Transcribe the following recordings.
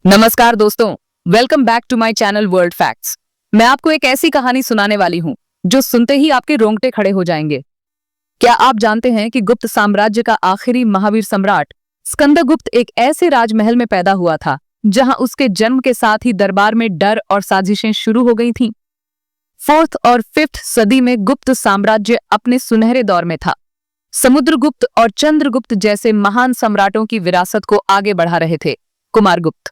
नमस्कार दोस्तों, welcome back to my channel world facts. मैं आपको एक ऐसी कहानी सुनाने वाली हूं जो सुनते ही आपके रोंगटे खड़े हो जाएंगे। क्या आप जानते हैं कि गुप्त साम्राज्य का आखिरी महावीर सम्राट स्कंदगुप्त एक ऐसे राजमहल में पैदा हुआ था जहां उसके जन्म के साथ ही दरबार में डर और साजिशें शुरू हो गई थीं। 4th और 5th सदी में गुप्त साम्राज्य अपने सुनहरे दौर में था। समुद्रगुप्त और चंद्रगुप्त जैसे महान सम्राटों की विरासत को आगे बढ़ा रहे थे कुमारगुप्त।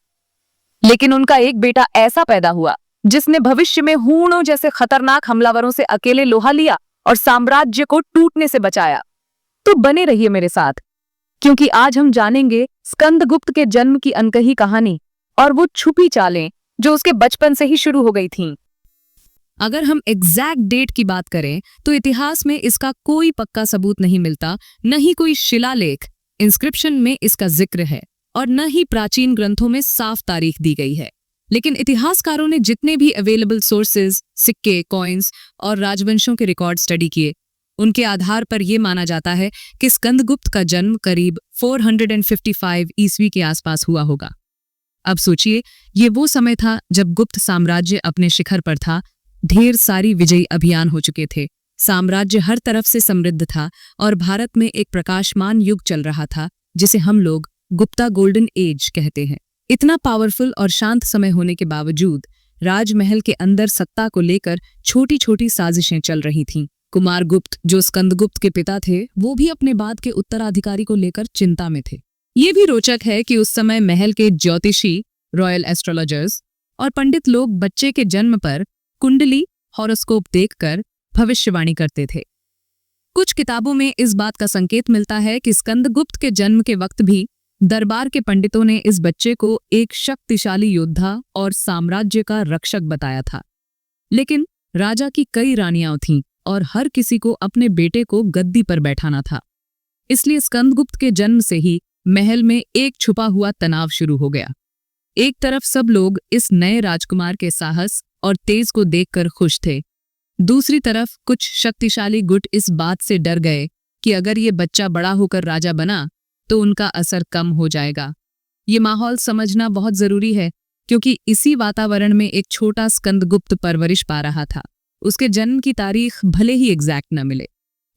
लेकिन उनका एक बेटा ऐसा पैदा हुआ जिसने भविष्य में हूणों जैसे खतरनाक हमलावरों से अकेले लोहा लिया और साम्राज्य को टूटने से बचाया। तो बने रहिए मेरे साथ, क्योंकि आज हम जानेंगे स्कंदगुप्त के जन्म की अनकही कहानी और वो छुपी चालें जो उसके बचपन से ही शुरू हो गई थीं। अगर हम एग्जैक्ट डेट की बात करें तो इतिहास में इसका कोई पक्का सबूत नहीं मिलता, न ही कोई शिलालेख इंस्क्रिप्शन में इसका जिक्र है और न ही प्राचीन ग्रंथों में साफ तारीख दी गई है। लेकिन इतिहासकारों ने जितने भी अवेलेबल सोर्सेज, सिक्के, कॉइन्स और राजवंशों के रिकॉर्ड स्टडी किए, उनके आधार पर यह माना जाता है कि स्कंदगुप्त का जन्म करीब 455 ईस्वी के आसपास हुआ होगा। अब सोचिए, ये वो समय था जब गुप्त साम्राज्य अपने शिखर पर था, ढेर सारी विजयी अभियान हो चुके थे, साम्राज्य हर तरफ से समृद्ध था और भारत में एक प्रकाशमान युग चल रहा था जिसे हम लोग गुप्ता गोल्डन एज कहते हैं। इतना पावरफुल और शांत समय होने के बावजूद राजमहल के अंदर सत्ता को लेकर छोटी छोटी साजिशें चल रही थीं। कुमारगुप्त, जो स्कंदगुप्त के पिता थे, वो भी अपने बाद के उत्तराधिकारी को लेकर चिंता में थे। ये भी रोचक है कि उस समय महल के ज्योतिषी, रॉयल एस्ट्रोलॉजर्स और पंडित लोग बच्चे के जन्म पर कुंडली, हॉरोस्कोप देखकर भविष्यवाणी करते थे। कुछ किताबों में इस बात का संकेत मिलता है कि स्कंदगुप्त के जन्म के वक्त भी दरबार के पंडितों ने इस बच्चे को एक शक्तिशाली योद्धा और साम्राज्य का रक्षक बताया था। लेकिन राजा की कई रानियां थीं और हर किसी को अपने बेटे को गद्दी पर बैठाना था। इसलिए स्कंदगुप्त के जन्म से ही महल में एक छुपा हुआ तनाव शुरू हो गया। एक तरफ सब लोग इस नए राजकुमार के साहस और तेज को देखकर खुश थे, दूसरी तरफ कुछ शक्तिशाली गुट इस बात से डर गए कि अगर ये बच्चा बड़ा होकर राजा बना तो उनका असर कम हो जाएगा। ये माहौल समझना बहुत जरूरी है, क्योंकि इसी वातावरण में एक छोटा स्कंदगुप्त परवरिश पा रहा था। उसके जन्म की तारीख भले ही एग्जैक्ट न मिले,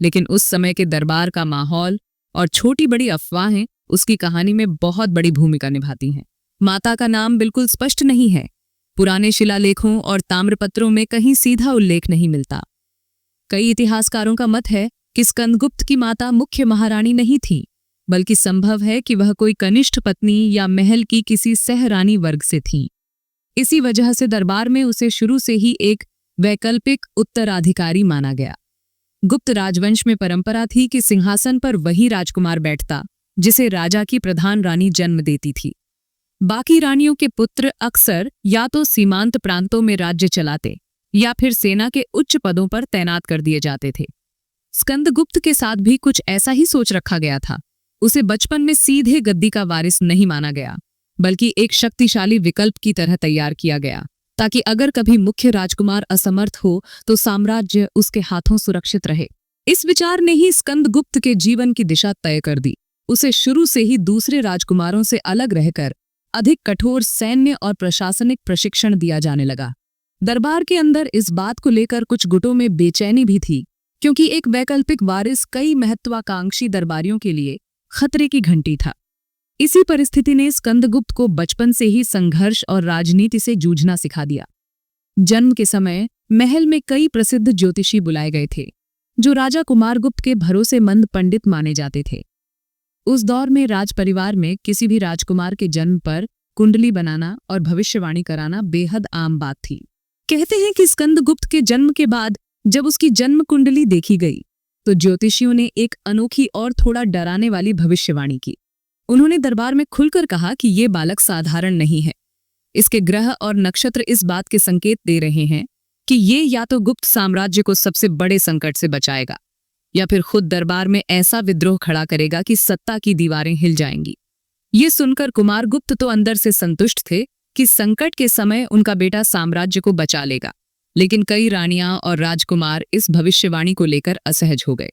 लेकिन उस समय के दरबार का माहौल और छोटी बड़ी अफवाहें उसकी कहानी में बहुत बड़ी भूमिका निभाती हैं। माता का नाम बिल्कुल स्पष्ट नहीं है, पुराने शिलालेखों और ताम्रपत्रों में कहीं सीधा उल्लेख नहीं मिलता। कई इतिहासकारों का मत है कि स्कंदगुप्त की माता मुख्य महारानी नहीं थी, बल्कि संभव है कि वह कोई कनिष्ठ पत्नी या महल की किसी सहरानी वर्ग से थी। इसी वजह से दरबार में उसे शुरू से ही एक वैकल्पिक उत्तराधिकारी माना गया। गुप्त राजवंश में परंपरा थी कि सिंहासन पर वही राजकुमार बैठता जिसे राजा की प्रधान रानी जन्म देती थी। बाकी रानियों के पुत्र अक्सर या तो सीमांत प्रांतों में राज्य चलाते या फिर सेना के उच्च पदों पर तैनात कर दिए जाते थे। स्कंदगुप्त के साथ भी कुछ ऐसा ही सोच रखा गया था। उसे बचपन में सीधे गद्दी का वारिस नहीं माना गया, बल्कि एक शक्तिशाली विकल्प की तरह तैयार किया गया, ताकि अगर कभी मुख्य राजकुमार असमर्थ हो तो साम्राज्य उसके हाथों सुरक्षित रहे। इस विचार ने ही स्कंदगुप्त के जीवन की दिशा तय कर दी। उसे शुरू से ही दूसरे राजकुमारों से अलग रहकर अधिक कठोर सैन्य और प्रशासनिक प्रशिक्षण दिया जाने लगा। दरबार के अंदर इस बात को लेकर कुछ गुटों में बेचैनी भी थी, क्योंकि एक वैकल्पिक वारिस कई महत्वाकांक्षी दरबारियों के लिए खतरे की घंटी था। इसी परिस्थिति ने स्कंदगुप्त को बचपन से ही संघर्ष और राजनीति से जूझना सिखा दिया। जन्म के समय महल में कई प्रसिद्ध ज्योतिषी बुलाए गए थे, जो राजा कुमारगुप्त के भरोसेमंद पंडित माने जाते थे। उस दौर में राजपरिवार में किसी भी राजकुमार के जन्म पर कुंडली बनाना और भविष्यवाणी कराना बेहद आम बात थी। कहते हैं कि स्कंदगुप्त के जन्म के बाद जब उसकी जन्म कुंडली देखी गई तो ज्योतिषियों ने एक अनोखी और थोड़ा डराने वाली भविष्यवाणी की। उन्होंने दरबार में खुलकर कहा कि ये बालक साधारण नहीं है। इसके ग्रह और नक्षत्र इस बात के संकेत दे रहे हैं कि ये या तो गुप्त साम्राज्य को सबसे बड़े संकट से बचाएगा या फिर खुद दरबार में ऐसा विद्रोह खड़ा करेगा कि सत्ता की दीवारें हिल जाएंगी। ये सुनकर कुमारगुप्त तो अंदर से संतुष्ट थे कि संकट के समय उनका बेटा साम्राज्य को बचा लेगा, लेकिन कई रानियां और राजकुमार इस भविष्यवाणी को लेकर असहज हो गए।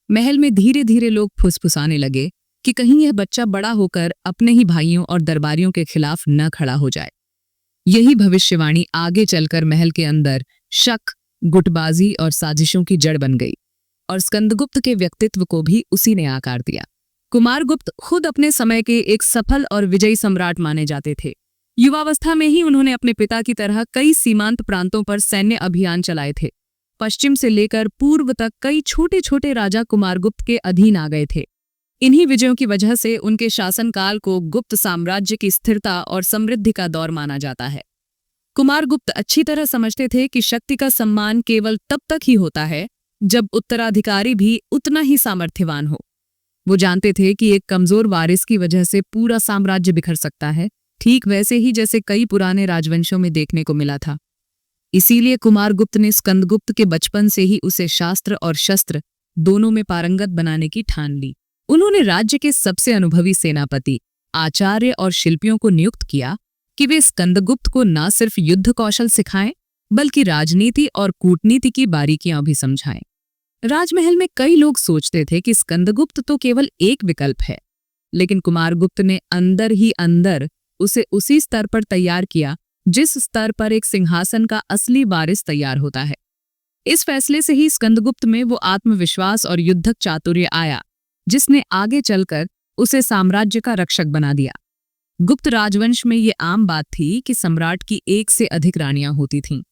महल में धीरे धीरे लोग फुसफुसाने लगे कि कहीं यह बच्चा बड़ा होकर अपने ही भाइयों और दरबारियों के खिलाफ न खड़ा हो जाए। यही भविष्यवाणी आगे चलकर महल के अंदर शक, गुटबाजी और साजिशों की जड़ बन गई और स्कंदगुप्त के व्यक्तित्व को भी उसी ने आकार दिया। कुमारगुप्त खुद अपने समय के एक सफल और विजयी सम्राट माने जाते थे। युवावस्था में ही उन्होंने अपने पिता की तरह कई सीमांत प्रांतों पर सैन्य अभियान चलाए थे। पश्चिम से लेकर पूर्व तक कई छोटे छोटे राजा कुमारगुप्त के अधीन आ गए थे। इन्हीं विजयों की वजह से उनके शासनकाल को गुप्त साम्राज्य की स्थिरता और समृद्धि का दौर माना जाता है। कुमारगुप्त अच्छी तरह समझते थे कि शक्ति का सम्मान केवल तब तक ही होता है जब उत्तराधिकारी भी उतना ही सामर्थ्यवान हो। वो जानते थे कि एक कमजोर वारिस की वजह से पूरा साम्राज्य बिखर सकता है, ठीक वैसे ही जैसे कई पुराने राजवंशों में देखने को मिला था। इसीलिए कुमारगुप्त ने स्कंदगुप्त के बचपन से ही उसे शास्त्र और शस्त्र दोनों में पारंगत बनाने की ठान ली। उन्होंने राज्य के सबसे अनुभवी सेनापति, आचार्य और शिल्पियों को नियुक्त किया कि वे स्कंदगुप्त को न सिर्फ युद्ध कौशल सिखाएं बल्कि राजनीति और कूटनीति की बारीकियां भी समझाएं। राजमहल में कई लोग सोचते थे कि स्कंदगुप्त तो केवल एक विकल्प है, लेकिन कुमारगुप्त ने अंदर ही अंदर उसे उसी स्तर पर तैयार किया जिस स्तर पर एक सिंहासन का असली वारिस तैयार होता है। इस फैसले से ही स्कंदगुप्त में वो आत्मविश्वास और युद्धक चातुर्य आया जिसने आगे चलकर उसे साम्राज्य का रक्षक बना दिया। गुप्त राजवंश में ये आम बात थी कि सम्राट की एक से अधिक रानियां होती थीं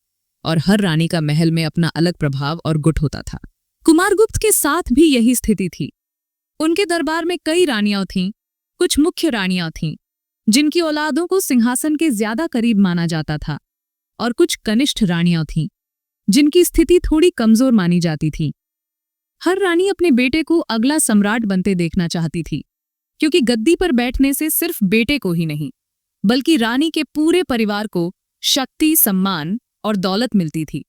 और हर रानी का महल में अपना अलग प्रभाव और गुट होता था। कुमारगुप्त के साथ भी यही स्थिति थी। उनके दरबार में कई रानियां थीं, कुछ मुख्य रानियां थीं जिनकी औलादों को सिंहासन के ज्यादा करीब माना जाता था, और कुछ कनिष्ठ रानियां थीं जिनकी स्थिति थोड़ी कमजोर मानी जाती थी। हर रानी अपने बेटे को अगला सम्राट बनते देखना चाहती थी, क्योंकि गद्दी पर बैठने से सिर्फ बेटे को ही नहीं बल्कि रानी के पूरे परिवार को शक्ति, सम्मान और दौलत मिलती थी।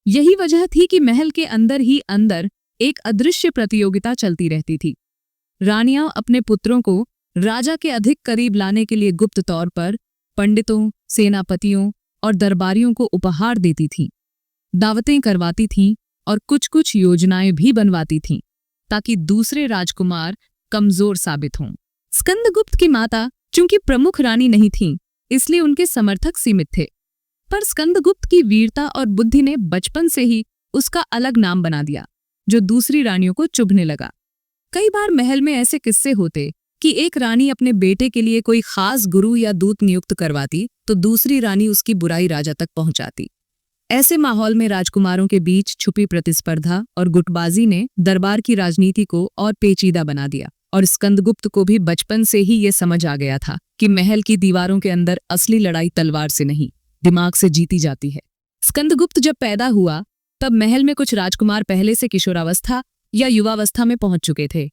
यही वजह थी कि महल के अंदर ही अंदर एक अदृश्य प्रतियोगिता चलती रहती थी। रानियां अपने पुत्रों को राजा के अधिक करीब लाने के लिए गुप्त तौर पर पंडितों, सेनापतियों और दरबारियों को उपहार देती थीं, दावतें करवाती थीं और कुछ योजनाएं भी बनवाती थीं ताकि दूसरे राजकुमार कमजोर साबित हों। स्कंदगुप्त की माता चूंकि प्रमुख रानी नहीं थीं, इसलिए उनके समर्थक सीमित थे, पर स्कंदगुप्त की वीरता और बुद्धि ने बचपन से ही उसका अलग नाम बना दिया, जो दूसरी रानियों को चुभने लगा। कई बार महल में ऐसे किस्से होते कि एक रानी अपने बेटे के लिए कोई खास गुरु या दूत नियुक्त करवाती तो दूसरी रानी उसकी बुराई राजा तक पहुंचाती। ऐसे माहौल में राजकुमारों के बीच छुपी प्रतिस्पर्धा और गुटबाजी ने दरबार की राजनीति को और पेचीदा बना दिया, और स्कंदगुप्त को भी बचपन से ही ये समझ आ गया था कि महल की दीवारों के अंदर असली लड़ाई तलवार से नहीं, दिमाग से जीती जाती है। स्कंदगुप्त जब पैदा हुआ तब महल में कुछ राजकुमार पहले से किशोरावस्था या युवावस्था में पहुंच चुके थे,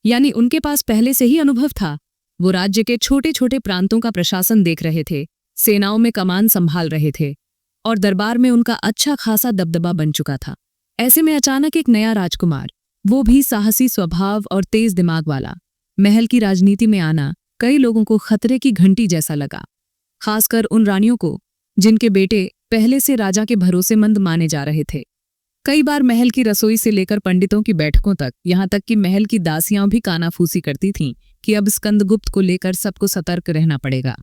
यानी उनके पास पहले से ही अनुभव था। वो राज्य के छोटे छोटे प्रांतों का प्रशासन देख रहे थे, सेनाओं में कमान संभाल रहे थे और दरबार में उनका अच्छा खासा दबदबा बन चुका था। ऐसे में अचानक एक नया राजकुमार, वो भी साहसी स्वभाव और तेज दिमाग वाला, महल की राजनीति में आना कई लोगों को खतरे की घंटी जैसा लगा, खासकर उन रानियों को जिनके बेटे पहले से राजा के भरोसेमंद माने जा रहे थे। कई बार महल की रसोई से लेकर पंडितों की बैठकों तक, यहाँ तक कि महल की दासियां भी कानाफूसी करती थीं कि अब स्कंदगुप्त को लेकर सबको सतर्क रहना पड़ेगा।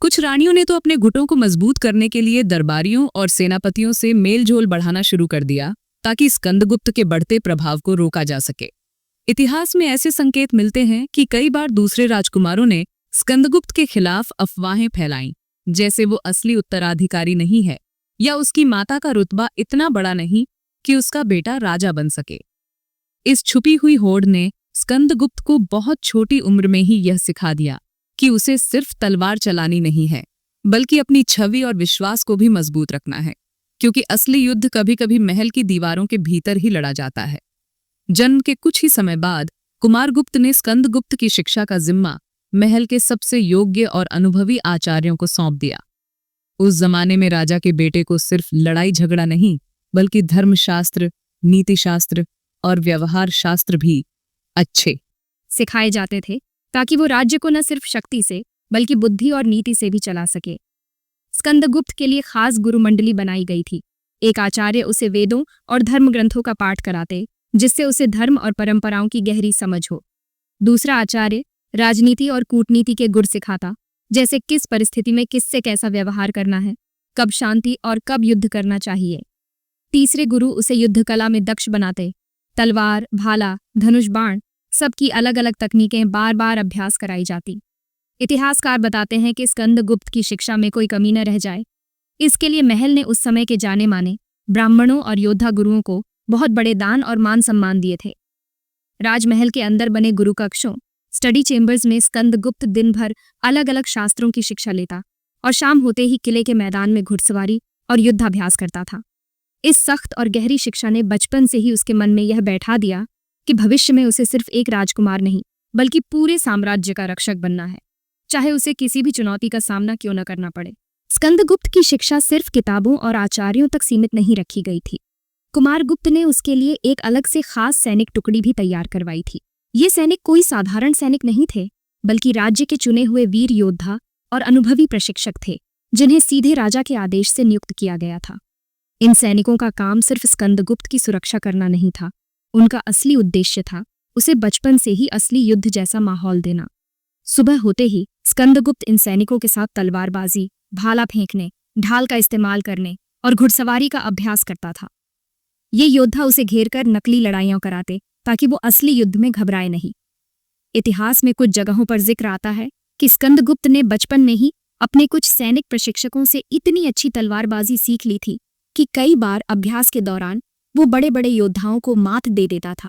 कुछ रानियों ने तो अपने गुटों को मजबूत करने के लिए दरबारियों और सेनापतियों से मेलजोल बढ़ाना शुरू कर दिया ताकि स्कंदगुप्त के बढ़ते प्रभाव को रोका जा सके। इतिहास में ऐसे संकेत मिलते हैं कि कई बार दूसरे राजकुमारों ने स्कंदगुप्त के खिलाफ अफवाहें फैलाईं, जैसे वो असली उत्तराधिकारी नहीं है या उसकी माता का रुतबा इतना बड़ा नहीं कि उसका बेटा राजा बन सके। इस छुपी हुई होड़ ने स्कंदगुप्त को बहुत छोटी उम्र में ही यह सिखा दिया कि उसे सिर्फ तलवार चलानी नहीं है बल्कि अपनी छवि और विश्वास को भी मजबूत रखना है, क्योंकि असली युद्ध कभी कभी महल की दीवारों के भीतर ही लड़ा जाता है। जन्म के कुछ ही समय बाद कुमारगुप्त ने स्कंदगुप्त की शिक्षा का जिम्मा महल के सबसे योग्य और अनुभवी आचार्यों को सौंप दिया। उस जमाने में राजा के बेटे को सिर्फ लड़ाई झगड़ा नहीं बल्कि धर्मशास्त्र, नीतिशास्त्र और व्यवहार शास्त्र भी अच्छे सिखाए जाते थे ताकि वो राज्य को न सिर्फ शक्ति से बल्कि बुद्धि और नीति से भी चला सके। स्कंदगुप्त के लिए खास गुरुमंडली बनाई गई थी। एक आचार्य उसे वेदों और धर्म ग्रंथों का पाठ कराते, जिससे उसे धर्म और परंपराओं की गहरी समझ हो। दूसरा आचार्य राजनीति और कूटनीति के गुर सिखाता, जैसे किस परिस्थिति में किससे कैसा व्यवहार करना है, कब शांति और कब युद्ध करना चाहिए। तीसरे गुरु उसे युद्ध कला में दक्ष बनाते। तलवार, भाला, धनुष, बाण सबकी अलग अलग तकनीकें बार बार अभ्यास कराई जाती। इतिहासकार बताते हैं कि स्कंदगुप्त की शिक्षा में कोई कमी न रह जाए, इसके लिए महल ने उस समय के जाने माने ब्राह्मणों और योद्धा गुरुओं को बहुत बड़े दान और मान सम्मान दिए थे। राजमहल के अंदर बने गुरु कक्षों, स्टडी चेम्बर्स में स्कंदगुप्त दिन भर अलग अलग शास्त्रों की शिक्षा लेता और शाम होते ही किले के मैदान में घुड़सवारी और युद्धाभ्यास करता था। इस सख्त और गहरी शिक्षा ने बचपन से ही उसके मन में यह बैठा दिया कि भविष्य में उसे सिर्फ एक राजकुमार नहीं बल्कि पूरे साम्राज्य का रक्षक बनना है, चाहे उसे किसी भी चुनौती का सामना क्यों न करना पड़े। स्कंदगुप्त की शिक्षा सिर्फ किताबों और आचार्यों तक सीमित नहीं रखी गई थी। कुमारगुप्त ने उसके लिए एक अलग से खास सैनिक टुकड़ी भी तैयार करवाई थी। ये सैनिक कोई साधारण सैनिक नहीं थे, बल्कि राज्य के चुने हुए वीर योद्धा और अनुभवी प्रशिक्षक थे, जिन्हें सीधे राजा के आदेश से नियुक्त किया गया था। इन सैनिकों का काम सिर्फ स्कंदगुप्त की सुरक्षा करना नहीं था, उनका असली उद्देश्य था उसे बचपन से ही असली युद्ध जैसा माहौल देना। सुबह होते ही स्कंदगुप्त इन सैनिकों के साथ तलवारबाजी, भाला फेंकने, ढाल का इस्तेमाल करने और घुड़सवारी का अभ्यास करता था। ये योद्धा उसे घेरकर नकली लड़ाइयां कराते ताकि वो असली युद्ध में घबराए नहीं। इतिहास में कुछ जगहों पर जिक्र आता है कि स्कंदगुप्त ने बचपन में ही अपने कुछ सैनिक प्रशिक्षकों से इतनी अच्छी तलवारबाजी सीख ली थी कि कई बार अभ्यास के दौरान वो बड़े बड़े योद्धाओं को मात दे देता था।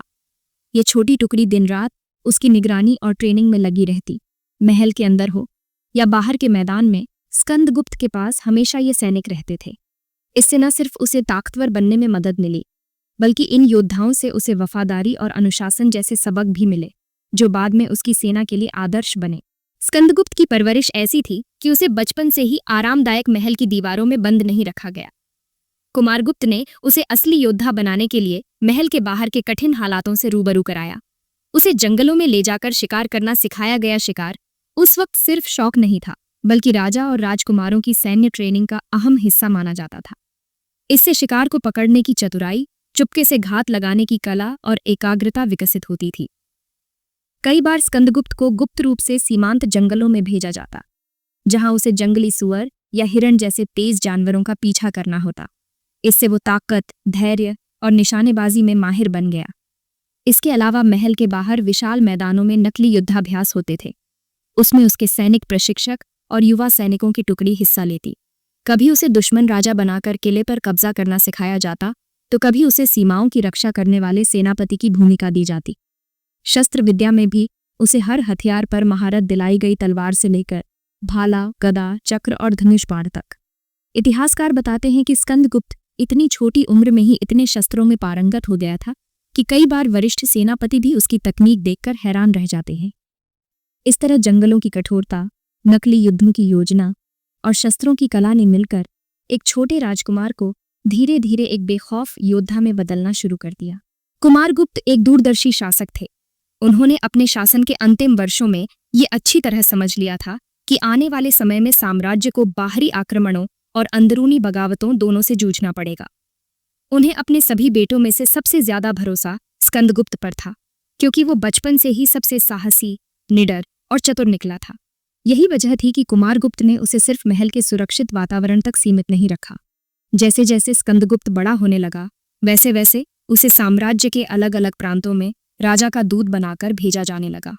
ये छोटी टुकड़ी दिन रात उसकी निगरानी और ट्रेनिंग में लगी रहती। महल के अंदर हो या बाहर के मैदान में, स्कंदगुप्त के पास हमेशा ये सैनिक रहते थे। इससे न सिर्फ उसे ताकतवर बनने में मदद मिली, बल्कि इन योद्धाओं से उसे वफादारी और अनुशासन जैसे सबक भी मिले, जो बाद में उसकी सेना के लिए आदर्श बने। स्कंदगुप्त की परवरिश ऐसी थी कि उसे बचपन से ही आरामदायक महल की दीवारों में बंद नहीं रखा गया। कुमारगुप्त ने उसे असली योद्धा बनाने के लिए महल के बाहर के कठिन हालातों से रूबरू कराया। उसे जंगलों में ले जाकर शिकार करना सिखाया गया। शिकार उस वक्त सिर्फ शौक नहीं था, बल्कि राजा और राजकुमारों की सैन्य ट्रेनिंग का अहम हिस्सा माना जाता था। इससे शिकार को पकड़ने की चतुराई, चुपके से घात लगाने की कला और एकाग्रता विकसित होती थी। कई बार स्कंदगुप्त को गुप्त रूप से सीमांत जंगलों में भेजा जाता, जहां उसे जंगली सुअर या हिरण जैसे तेज जानवरों का पीछा करना होता। इससे वो ताकत, धैर्य और निशानेबाजी में माहिर बन गया। इसके अलावा महल के बाहर विशाल मैदानों में नकली युद्धाभ्यास होते थे। उसमें उसके सैनिक प्रशिक्षक और युवा सैनिकों की टुकड़ी हिस्सा लेती। कभी उसे दुश्मन राजा बनाकर किले पर कब्जा करना सिखाया जाता, तो कभी उसे सीमाओं की रक्षा करने वाले सेनापति की भूमिका दी जाती। शस्त्र विद्या में भी उसे हर हथियार पर महारत दिलाई गई, तलवार से लेकर भाला, गदा, चक्र और धनुष बाण तक। इतिहासकार बताते हैं कि स्कंदगुप्त इतनी छोटी उम्र में ही इतने शस्त्रों में पारंगत हो गया था कि कई बार वरिष्ठ सेनापति भी उसकी तकनीक देखकर हैरान रह जाते हैं। इस तरह जंगलों की कठोरता, नकली युद्धों की योजना और शस्त्रों की कला ने मिलकर एक छोटे राजकुमार को धीरे धीरे एक बेखौफ योद्धा में बदलना शुरू कर दिया। कुमारगुप्त एक दूरदर्शी शासक थे। उन्होंने अपने शासन के अंतिम वर्षों में ये अच्छी तरह समझ लिया था कि आने वाले समय में साम्राज्य को बाहरी आक्रमणों और अंदरूनी बगावतों दोनों से जूझना पड़ेगा। उन्हें अपने सभी बेटों में से सबसे ज्यादा भरोसा स्कंदगुप्त पर था, क्योंकि वो बचपन से ही सबसे साहसी, निडर और चतुर निकला था। यही वजह थी कि कुमारगुप्त ने उसे सिर्फ महल के सुरक्षित वातावरण तक सीमित नहीं रखा। जैसे जैसे स्कंदगुप्त बड़ा होने लगा, वैसे वैसे उसे साम्राज्य के अलग अलग प्रांतों में राजा का दूत बनाकर भेजा जाने लगा।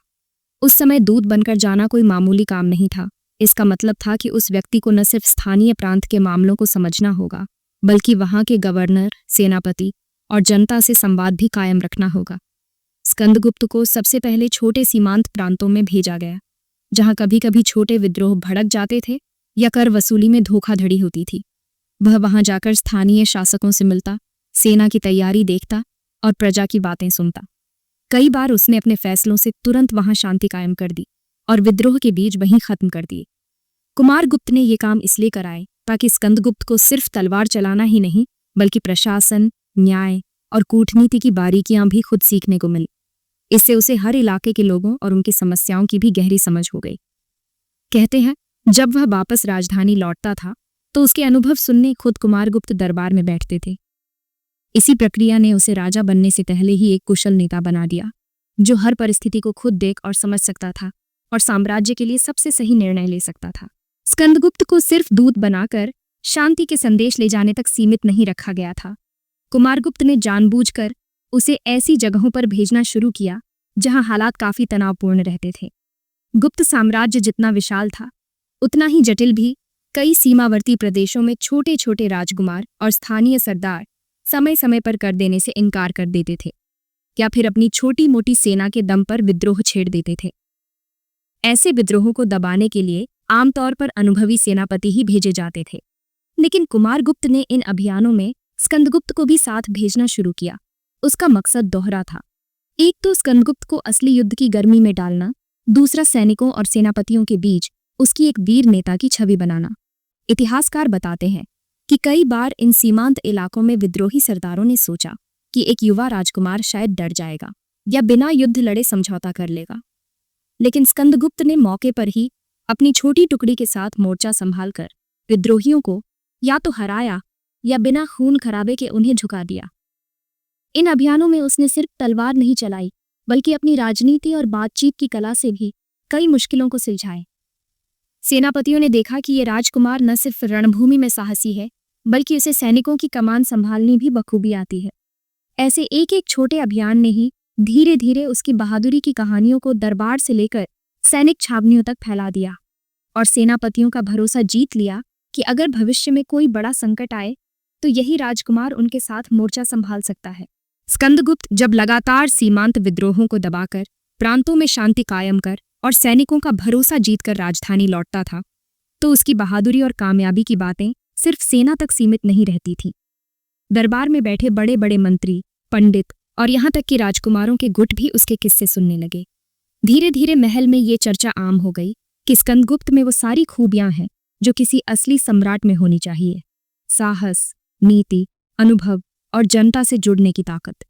उस समय दूत बनकर जाना कोई मामूली काम नहीं था। इसका मतलब था कि उस व्यक्ति को न सिर्फ स्थानीय प्रांत के मामलों को समझना होगा, बल्कि वहां के गवर्नर, सेनापति और जनता से संवाद भी कायम रखना होगा। स्कंदगुप्त को सबसे पहले छोटे सीमांत प्रांतों में भेजा गया, जहां कभी कभी छोटे विद्रोह भड़क जाते थे या कर वसूली में धोखाधड़ी होती थी। वह वहां जाकर स्थानीय शासकों से मिलता, सेना की तैयारी देखता और प्रजा की बातें सुनता। कई बार उसने अपने फैसलों से तुरंत वहां शांति कायम कर दी और विद्रोह के बीज वहीं खत्म कर दिए। कुमारगुप्त ने ये काम इसलिए कराए ताकि स्कंदगुप्त को सिर्फ तलवार चलाना ही नहीं, बल्कि प्रशासन, न्याय और कूटनीति की बारीकियां भी खुद सीखने को मिली। इससे उसे हर इलाके के लोगों और उनकी समस्याओं की भी गहरी समझ हो गई। कहते हैं, जब वह वापस राजधानी लौटता था तो उसके अनुभव सुनने खुद कुमारगुप्त दरबार में बैठते थे। इसी प्रक्रिया ने उसे राजा बनने से पहले ही एक कुशल नेता बना दिया, जो हर परिस्थिति को खुद देख और समझ सकता था और साम्राज्य के लिए सबसे सही निर्णय ले सकता था। स्कंदगुप्त को सिर्फ दूत बनाकर शांति के संदेश ले जाने तक सीमित नहीं रखा गया था। कुमारगुप्त ने जानबूझकर उसे ऐसी जगहों पर भेजना शुरू किया जहां हालात काफी तनावपूर्ण रहते थे। गुप्त साम्राज्य जितना विशाल था उतना ही जटिल भी। कई सीमावर्ती प्रदेशों में छोटे छोटे राजकुमार और स्थानीय सरदार समय समय पर कर देने से इनकार कर देते थे या फिर अपनी छोटी मोटी सेना के दम पर विद्रोह छेड़ देते थे। ऐसे विद्रोहों को दबाने के लिए आमतौर पर अनुभवी सेनापति ही भेजे जाते थे, लेकिन कुमारगुप्त ने इन अभियानों में स्कंदगुप्त को भी साथ भेजना शुरू किया। उसका मकसद दोहरा था। एक तो स्कंदगुप्त को असली युद्ध की गर्मी में डालना, दूसरा सैनिकों और सेनापतियों के बीच उसकी एक वीर नेता की छवि बनाना। इतिहासकार बताते हैं कि कई बार इन सीमांत इलाकों में विद्रोही सरदारों ने सोचा कि एक युवा राजकुमार शायद डर जाएगा या बिना युद्ध लड़े समझौता कर लेगा, लेकिन स्कंदगुप्त ने मौके पर ही अपनी छोटी टुकड़ी के साथ मोर्चा संभालकर विद्रोहियों को या तो हराया या बिना खून खराबे के उन्हें झुका दिया। इन अभियानों में उसने सिर्फ तलवार नहीं चलाई, बल्कि अपनी राजनीति और बातचीत की कला से भी कई मुश्किलों को सुलझाए। सेनापतियों ने देखा कि ये राजकुमार न सिर्फ रणभूमि में साहसी है, बल्कि उसे सैनिकों की कमान संभालनी भी बखूबी आती है। ऐसे एक एक छोटे अभियान ने ही धीरे धीरे उसकी बहादुरी की कहानियों को दरबार से लेकर सैनिक छावनियों तक फैला दिया और सेनापतियों का भरोसा जीत लिया कि अगर भविष्य में कोई बड़ा संकट आए तो यही राजकुमार उनके साथ मोर्चा संभाल सकता है। स्कंदगुप्त जब लगातार सीमांत विद्रोहों को दबाकर प्रांतों में शांति कायम कर और सैनिकों का भरोसा जीतकर राजधानी लौटता था, तो उसकी बहादुरी और कामयाबी की बातें सिर्फ सेना तक सीमित नहीं रहती थी। दरबार में बैठे बड़े बड़े मंत्री, पंडित और यहाँ तक कि राजकुमारों के गुट भी उसके किस्से सुनने लगे। धीरे धीरे महल में ये चर्चा आम हो गई कि स्कंदगुप्त में वो सारी खूबियां हैं जो किसी असली सम्राट में होनी चाहिए: साहस, नीति, अनुभव और जनता से जुड़ने की ताकत।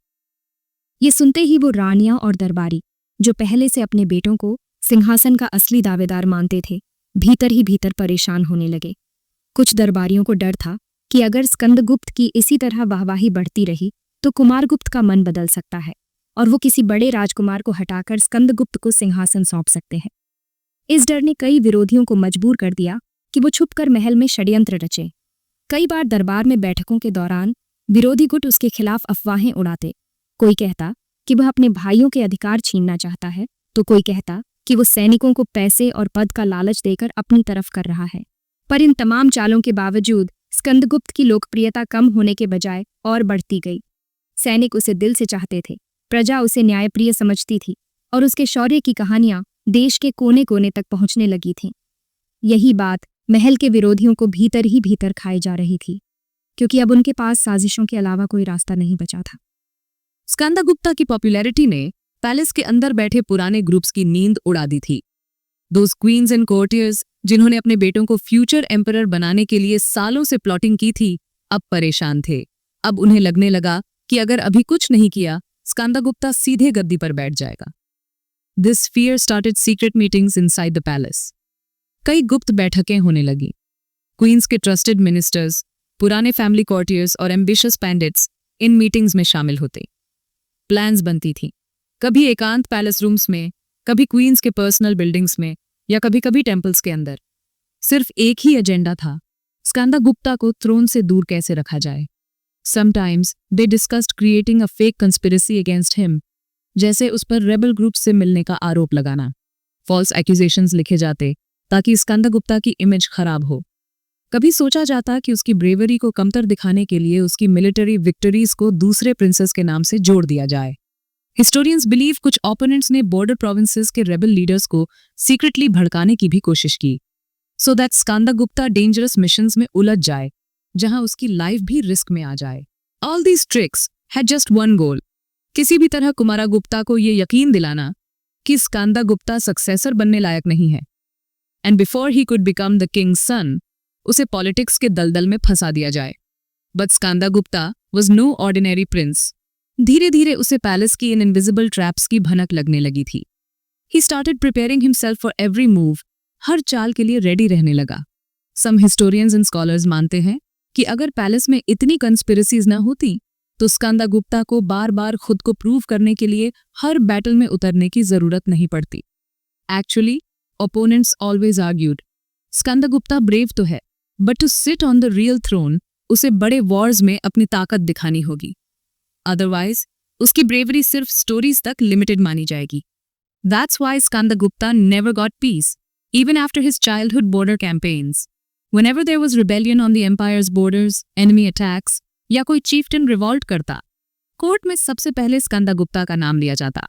ये सुनते ही वो रानियां और दरबारी, जो पहले से अपने बेटों को सिंहासन का असली दावेदार मानते थे, भीतर ही भीतर परेशान होने लगे। कुछ दरबारियों को डर था कि अगर स्कंदगुप्त की इसी तरह वाहवाही बढ़ती रही तो कुमारगुप्त का मन बदल सकता है और वो किसी बड़े राजकुमार को हटाकर स्कंदगुप्त को सिंहासन सौंप सकते हैं। इस डर ने कई विरोधियों को मजबूर कर दिया कि वो छुपकर महल में षड्यंत्र रचे। कई बार दरबार में बैठकों के दौरान विरोधी गुट उसके खिलाफ अफवाहें उड़ाते। कोई कहता कि वह अपने भाइयों के अधिकार छीनना चाहता है, तो कोई कहता कि वो सैनिकों को पैसे और पद का लालच देकर अपनी तरफ कर रहा है। पर इन तमाम चालों के बावजूद स्कंदगुप्त की लोकप्रियता कम होने के बजाय और बढ़ती गई। सैनिक उसे दिल से चाहते थे, प्रजा उसे न्यायप्रिय समझती थी और उसके शौर्य की कहानियां देश के कोने कोने तक पहुंचने लगी थीं। यही बात महल के विरोधियों को भीतर ही भीतर खाई जा रही थी, क्योंकि अब उनके पास साजिशों के अलावा कोई रास्ता नहीं बचा था। स्कंदगुप्ता की पॉपुलैरिटी ने पैलेस के अंदर बैठे पुराने ग्रुप्स की नींद उड़ा दी थी। दोज क्वींस एंड कोर्टियर्स जिन्होंने अपने बेटों को फ्यूचर एम्परर बनाने के लिए सालों से प्लॉटिंग की थी, अब परेशान थे। अब उन्हें लगने लगा कि अगर अभी कुछ नहीं किया, स्कंदगुप्ता सीधे गद्दी पर बैठ जाएगा। This fear started secret meetings inside the palace. कई गुप्त बैठकें होने लगी। क्वींस के ट्रस्टेड मिनिस्टर्स, पुराने फैमिली कॉर्टियर्स और एम्बिशियस पैंडिट्स इन मीटिंग्स में शामिल होते। प्लान्स बनती थी, कभी एकांत पैलेस रूम्स में, कभी क्वींस के पर्सनल बिल्डिंग्स में या कभी कभी टेम्पल्स के अंदर। सिर्फ एक ही एजेंडा था, स्कंदगुप्ता को थ्रोन से दूर कैसे रखा जाए। Sometimes they discussed creating a fake conspiracy against him, जैसे उस पर रेबल ग्रुप से मिलने का आरोप लगाना। फॉल्स एक्यूजेशंस लिखे जाते ताकि स्कंदगुप्ता की इमेज खराब हो। कभी सोचा जाता कि उसकी ब्रेवरी को कमतर दिखाने के लिए उसकी मिलिट्री विक्टरीज को दूसरे प्रिंसेस के नाम से जोड़ दिया जाए। हिस्टोरियंस बिलीव कुछ ओपोनेंट्स ने बॉर्डर प्रोविंसेस के रेबल लीडर्स को सीक्रेटली भड़काने की भी कोशिश की, सो दैट स्कंदगुप्ता डेंजरस मिशंस में उलझ जाए जहां उसकी लाइफ भी रिस्क में आ जाए। All these tricks had just one goal, किसी भी तरह कुमारगुप्ता को ये यकीन दिलाना कि स्कंदगुप्ता सक्सेसर बनने लायक नहीं है, and before he could become the king's son उसे पॉलिटिक्स के दलदल में फंसा दिया जाए। But Skandagupta was no ordinary prince. धीरे धीरे उसे पैलेस की इन इनविजिबल ट्रैप्स की भनक लगने लगी थी। He started preparing himself for every move, हर चाल के लिए रेडी रहने लगा। सम हिस्टोरियंस एंड स्कॉलर्स मानते हैं कि अगर पैलेस में इतनी कंस्पिरेसीज न होती तो स्कंदगुप्ता को बार बार खुद को प्रूव करने के लिए हर बैटल में उतरने की जरूरत नहीं पड़ती। Actually Opponents always argued, Skandagupta brave तो है, but to sit on the real throne, उसे बड़े वॉर्स में अपनी ताकत दिखानी होगी। Otherwise, उसकी ब्रेवरी सिर्फ स्टोरीज तक लिमिटेड मानी जाएगी। That's why Skandagupta never got peace, even after his childhood border campaigns. Whenever there was rebellion on the empire's borders, enemy attacks, या कोई chieftain revolt करता, कोर्ट में सबसे पहले स्कंदगुप्ता का नाम लिया जाता।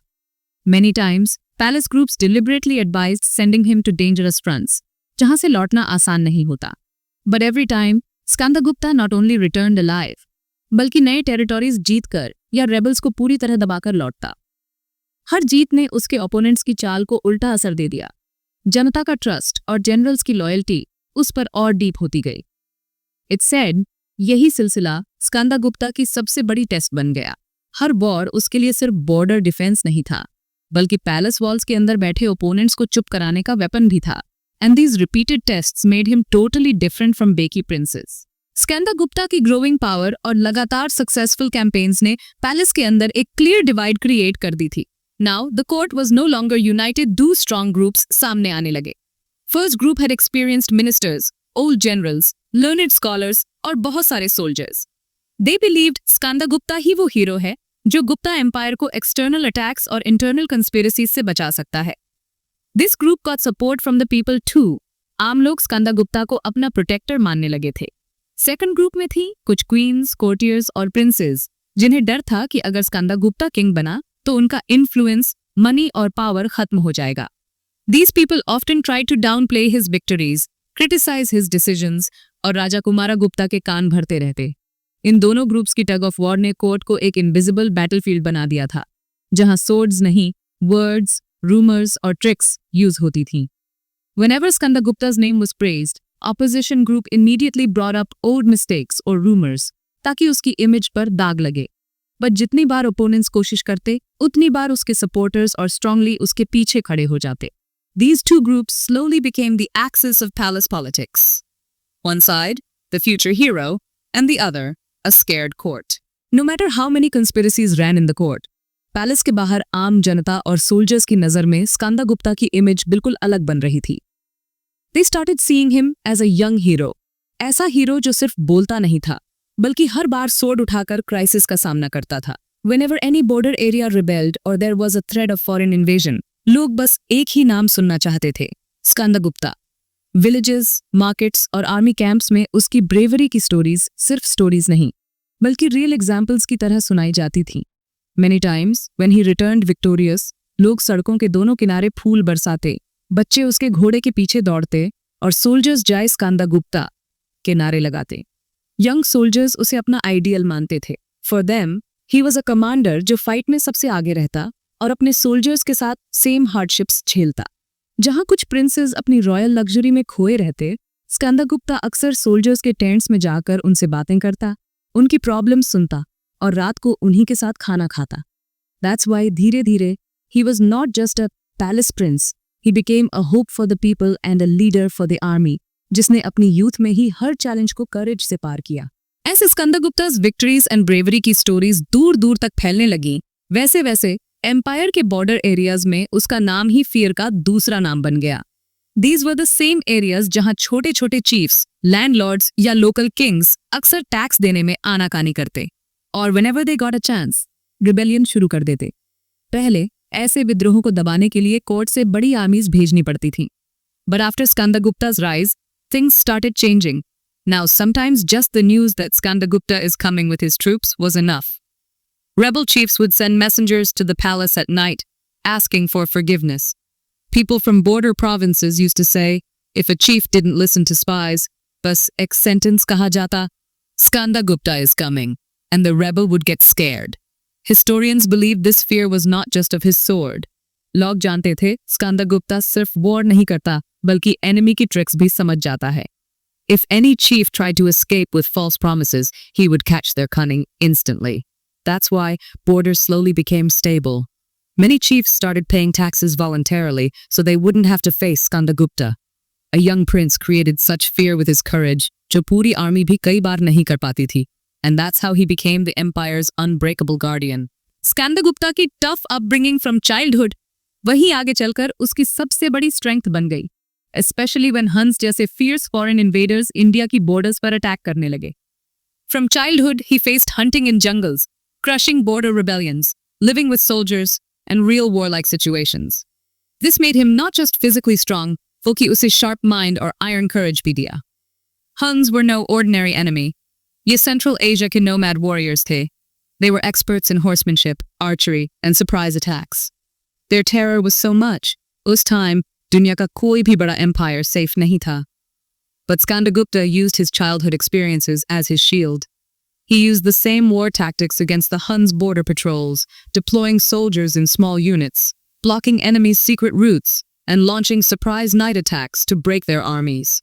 Many times, palace groups deliberately advised sending him to dangerous fronts, जहां से लौटना आसान नहीं होता। But every time, Skandagupta not only returned alive, बल्कि नए टेरिटोरीज जीतकर या रेबल्स को पूरी तरह दबाकर लौटता। हर जीत ने उसके ओपोनेंट्स की चाल को उल्टा असर दे दिया। जनता का ट्रस्ट और जनरल्स की लॉयल्टी उस पर और डीप होती गई। इट्स सेड, यही सिलसिला स्कंदगुप्ता की सबसे बड़ी टेस्ट बन गया। हर वॉर उसके लिए सिर्फ बॉर्डर डिफेंस नहीं था, बल्कि पैलेस वॉल्स के अंदर बैठे ओपोनेंट्स को चुप कराने का वेपन भी था। And these repeated tests made him totally different from बेकी प्रिंसेस। स्कंदगुप्ता की ग्रोइंग पावर और लगातार सक्सेसफुल कैंपेन्स ने पैलेस के अंदर एक क्लियर डिवाइड क्रिएट कर दी थी। Now the court was no longer united, दो स्ट्रॉन्ग ग्रुप्स सामने आने लगे। First group had experienced ministers, old generals, learned scholars और बहुत सारे सोल्जर्स। दे बिलीव्ड स्कंदगुप्ता ही वो हीरो है जो गुप्ता एम्पायर को एक्सटर्नल अटैक्स और इंटरनल कंस्पिरेसीज से बचा सकता है। This group got support from the people too. आम लोग स्कंदगुप्ता को अपना प्रोटेक्टर मानने लगे थे। सेकंड ग्रुप में थी कुछ क्वींस, कोर्टियर्स और प्रिंसेस, जिन्हें डर था कि अगर स्कंदगुप्ता किंग बना तो उनका इन्फ्लुएंस, मनी और पावर खत्म हो जाएगा। These people often tried to downplay his victories, criticize his decisions और राजा कुमारगुप्ता के कान भरते रहते। इन दोनों ग्रुप्स की टग ऑफ वॉर ने कोर्ट को एक इनविजिबल बैटलफील्ड बना दिया था, जहां swords नहीं, वर्ड्स, रूमर्स और ट्रिक्स यूज होती थी। Whenever Skandagupta's name was praised, opposition group immediately brought up old mistakes or rumors, ताकि उसकी इमेज पर दाग लगे। बट जितनी बार ओपोनेंट्स कोशिश करते, उतनी बार उसके सपोर्टर्स और स्ट्रांगली उसके पीछे खड़े हो जाते। These two groups slowly became the axis of palace politics. One side, the future hero, and the other, a scared court. No matter how many conspiracies ran in the court, palace के बाहर आम जनता और soldiers की नज़र में स्कंदगुप्ता की image बिल्कुल अलग बन रही थी। They started seeing him as a young hero. ऐसा हीरो जो सिर्फ बोलता नहीं था, बल्कि हर बार सोर्ड उठाकर क्राइसिस का सामना करता था। Whenever any border area rebelled or there was a threat of foreign invasion, लोग बस एक ही नाम सुनना चाहते थे, स्कंदगुप्ता। विलेजेस, मार्केट्स और आर्मी कैंप्स में उसकी ब्रेवरी की स्टोरीज सिर्फ स्टोरीज नहीं, बल्कि रियल एग्जाम्पल्स की तरह सुनाई जाती थी। Many times, when he returned victorious, लोग सड़कों के दोनों किनारे फूल बरसाते, बच्चे उसके घोड़े के पीछे दौड़ते और सोल्जर्स जय स्कंदगुप्ता के नारे लगाते। यंग सोल्जर्स उसे अपना आइडियल मानते थे। For them, he was a commander जो फाइट में सबसे आगे रहता और अपने सोल्जर्स के साथ सेम हार्डशिप्स झेलता। जहां कुछ प्रिंसेस अपनी रॉयल लग्जरी में खोए रहते, स्कंदगुप्ता अक्सर सोल्जर्स के टेंट्स में जाकर उनसे बातें करता, उनकी प्रॉब्लम्स सुनता और रात को उन्हीं के साथ खाना खाता। दैट्स वाई धीरे धीरे he was not just a palace Prince, he became a hope for the people and a leader for the army, जिसने अपनी यूथ में ही हर चैलेंज को करेज से पार किया। ऐसे स्कंदगुप्ता's विक्ट्रीज एंड ब्रेवरी की स्टोरीज दूर दूर तक फैलने लगी, वैसे वैसे एम्पायर के बॉर्डर एरियाज में उसका नाम ही फियर का दूसरा नाम बन गया। These were the same areas जहां छोटे छोटे चीफ्स, लैंडलॉर्ड्स या लोकल किंग्स अक्सर टैक्स देने में आनाकानी करते और whenever they got a chance, rebellion शुरू कर देते। पहले ऐसे विद्रोहों को दबाने के लिए कोर्ट से बड़ी आर्मीज भेजनी पड़ती थी। But after Skandagupta's rise, things started changing. Now sometimes just the news that Skandagupta is coming with his troops was enough. Rebel chiefs would send messengers to the palace at night, asking for forgiveness. People from border provinces used to say, if a chief didn't listen to spies, bas ek sentence kaha jata, Skandagupta is coming, and the rebel would get scared. Historians believe this fear was not just of his sword. लोग जानते थे स्कंदगुप्ता सिर्फ war नहीं करता, बल्कि enemy की tricks भी समझ जाता है। If any chief tried to escape with false promises, he would catch their cunning instantly. That's why borders slowly became stable. Many chiefs started paying taxes voluntarily so they wouldn't have to face Skandagupta. A young prince created such fear with his courage, जो पूरी army भी कई बार नहीं कर पाती थी. And that's how he became the empire's unbreakable guardian. Skandagupta की tough upbringing from childhood वही आगे चलकर उसकी सबसे बड़ी स्ट्रेंथ बन गई, especially when हंस जैसे fierce foreign invaders इंडिया की borders पर अटैक करने लगे. From childhood, he faced hunting in jungles, crushing border rebellions, living with soldiers, and real warlike situations. This made him not just physically strong, बल्कि उसे sharp mind और iron courage भी दिया. Huns were no ordinary enemy. ये Central Asia के nomad warriors थे. They were experts in horsemanship, archery, and surprise attacks. Their terror was so much. उस time, दुनिया का कोई भी बड़ा empire safe नहीं था. But Skandagupta used his childhood experiences as his shield. He used the same war tactics against the Huns' border patrols, deploying soldiers in small units, blocking enemies' secret routes, and launching surprise night attacks to break their armies.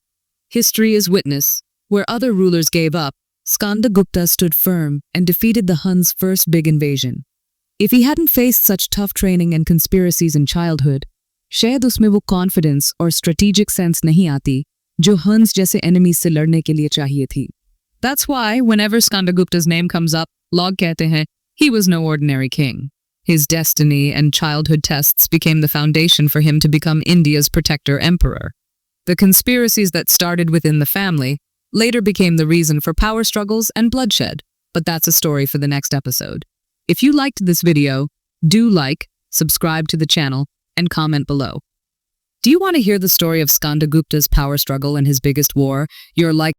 History is witness. Where other rulers gave up, Skandagupta stood firm and defeated the Huns' first big invasion. If he hadn't faced such tough training and conspiracies in childhood, शायद उसमें वो confidence और strategic sense नहीं आती जो Huns जैसे enemies से लड़ने के लिए चाहिए थी. That's why whenever Skandagupta's name comes up, log कहते हैं, he was no ordinary king. His destiny and childhood tests became the foundation for him to become India's protector emperor. The conspiracies that started within the family later became the reason for power struggles and bloodshed, but that's a story for the next episode. If you liked this video, do like, subscribe to the channel, and comment below. Do you want to hear the story of Skandagupta's power struggle and his biggest war? Your like